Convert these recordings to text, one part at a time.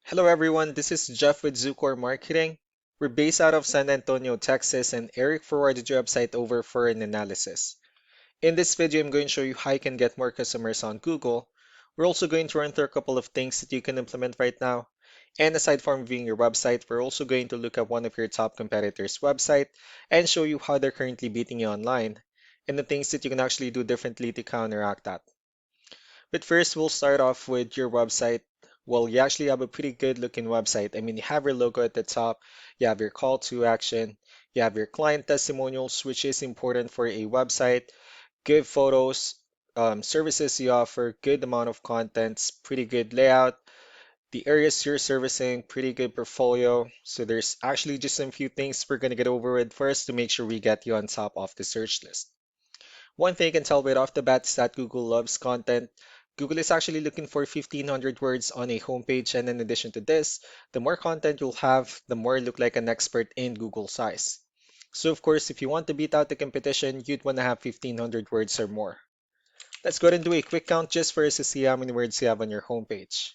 Hello everyone, this is Jeff with Zucor Marketing. We're based out of San Antonio, Texas, and Eric forwarded your website over for an analysis. In this video, I'm going to show you how you can get more customers on Google. We're also going to run through a couple of things that you can implement right now. And aside from viewing your website, we're also going to look at one of your top competitors' website and show you how they're currently beating you online and the things that you can actually do differently to counteract that. But first, we'll start off with your website. Well, you actually have a pretty good looking website. I mean, you have your logo at the top, you have your call to action, you have your client testimonials, which is important for a website, good photos, services you offer, good amount of contents, pretty good layout, the areas you're servicing, pretty good portfolio. So there's actually just some few things we're going to get over with first to make sure we get you on top of the search list. One thing I can tell right off the bat is that Google loves content. Google is actually looking for 1,500 words on a homepage, and in addition to this, the more content you'll have, the more you look like an expert in Google's eyes. So of course, if you want to beat out the competition, you'd want to have 1,500 words or more. Let's go ahead and do a quick count just for us to see how many words you have on your homepage.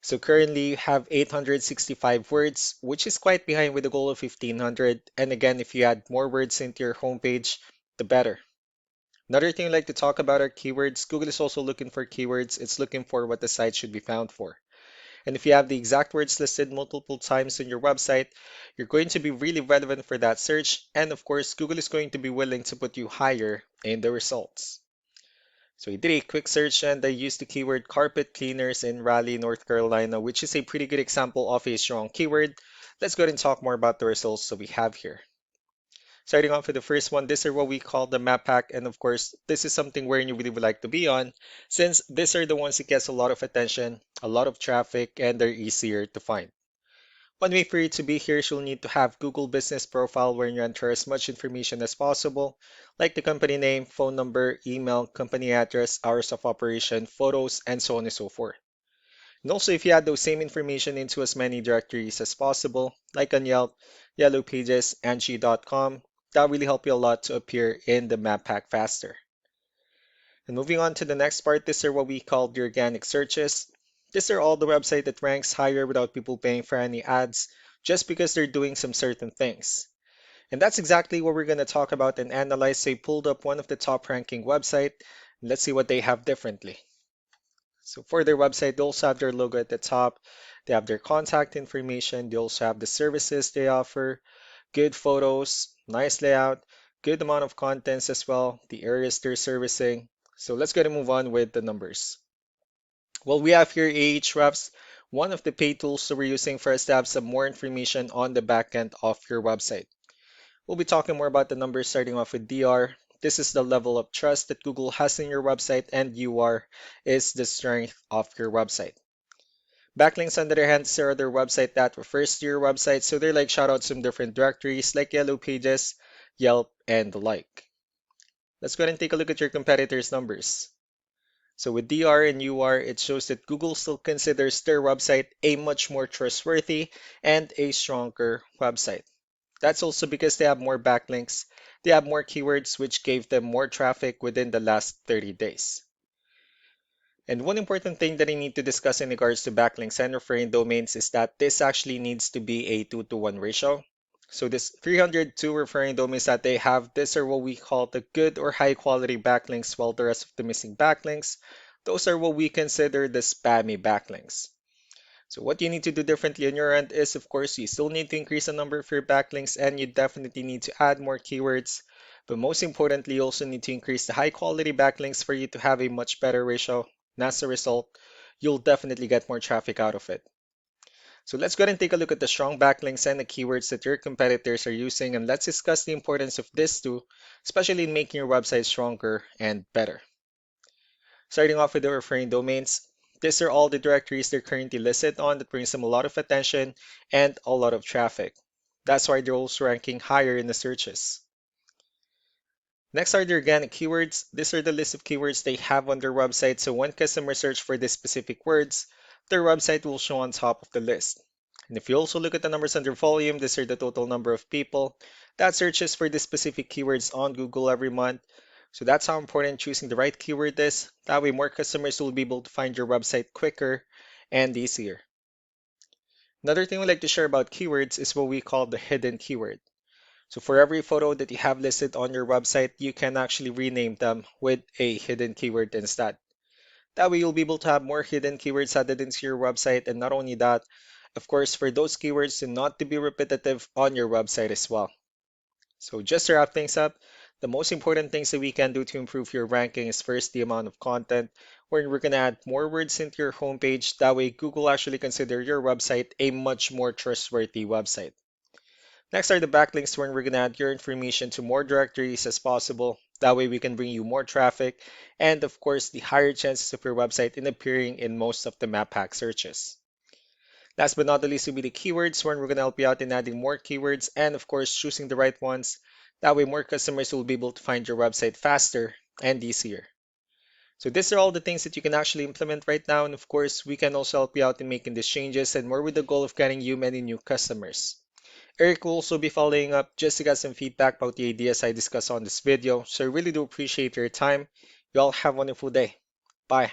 So currently you have 865 words, which is quite behind with the goal of 1,500. And again, if you add more words into your homepage, the better. Another thing I'd like to talk about are keywords. Google is also looking for keywords. It's looking for what the site should be found for. And if you have the exact words listed multiple times on your website, you're going to be really relevant for that search. And of course, Google is going to be willing to put you higher in the results. So we did a quick search and I used the keyword carpet cleaners in Raleigh, North Carolina, which is a pretty good example of a strong keyword. Let's go ahead and talk more about the results that we have here. Starting off with the first one, these are what we call the map pack. And of course, this is something where you really would like to be on, since these are the ones that gets a lot of attention, a lot of traffic, and they're easier to find. One way for you to be here is you'll need to have Google Business Profile where you enter as much information as possible, like the company name, phone number, email, company address, hours of operation, photos, and so on and so forth. And also, if you add those same information into as many directories as possible, like on Yelp, Yellow Pages, Angie.com, that'll really help you a lot to appear in the map pack faster. And moving on to the next part, these are what we call the organic searches. These are all the website that ranks higher without people paying for any ads, just because they're doing some certain things. And that's exactly what we're going to talk about and analyze. So I pulled up one of the top ranking website. Let's see what they have differently. So for their website, they also have their logo at the top. They have their contact information. They also have the services they offer, good photos, nice layout, good amount of contents as well, the areas they're servicing. So let's go and move on with the numbers. Well, we have here Ahrefs, one of the paid tools that we're using for us to have some more information on the back end of your website. We'll be talking more about the numbers starting off with DR. This is the level of trust that Google has in your website, and UR is the strength of your website. Backlinks, on the other hand, are other website that refers to your website, so they're like shoutouts from different directories like Yellow Pages, Yelp, and the like. Let's go ahead and take a look at your competitors' numbers. So with DR and UR, it shows that Google still considers their website a much more trustworthy and a stronger website. That's also because they have more backlinks, they have more keywords, which gave them more traffic within the last 30 days. And one important thing that I need to discuss in regards to backlinks and referring domains is that this actually needs to be a 2-to-1 ratio. So this 302 referring domains that they have, these are what we call the good or high quality backlinks, while the rest of the missing backlinks, those are what we consider the spammy backlinks. So what you need to do differently on your end is, of course, you still need to increase the number of your backlinks and you definitely need to add more keywords. But most importantly, you also need to increase the high quality backlinks for you to have a much better ratio. And as a result, you'll definitely get more traffic out of it. So let's go ahead and take a look at the strong backlinks and the keywords that your competitors are using, and let's discuss the importance of this too, especially in making your website stronger and better. Starting off with the referring domains, these are all the directories they're currently listed on that brings them a lot of attention and a lot of traffic. That's why they're also ranking higher in the searches. Next are the organic keywords. These are the list of keywords they have on their website, so when customers search for these specific words, their website will show on top of the list. And if you also look at the numbers under volume, these are the total number of people that searches for these specific keywords on Google every month. So that's how important choosing the right keyword is. That way more customers will be able to find your website quicker and easier. Another thing we like to share about keywords is what we call the hidden keyword. So for every photo that you have listed on your website, you can actually rename them with a hidden keyword instead. That way you'll be able to have more hidden keywords added into your website, and not only that, of course, for those keywords to not to be repetitive on your website as well. So just to wrap things up, the most important things that we can do to improve your ranking is first the amount of content, where we're going to add more words into your homepage. That way Google actually consider your website a much more trustworthy website. Next are the backlinks, where we're going to add your information to more directories as possible. That way we can bring you more traffic and of course the higher chances of your website in appearing in most of the map hack searches. Last but not the least will be the keywords, where we're going to help you out in adding more keywords and of course choosing the right ones. That way more customers will be able to find your website faster and easier. So these are all the things that you can actually implement right now, and of course we can also help you out in making these changes and more with the goal of getting you many new customers. Eric will also be following up just to get some feedback about the ideas I discussed on this video, so I really do appreciate your time. You all have a wonderful day. Bye.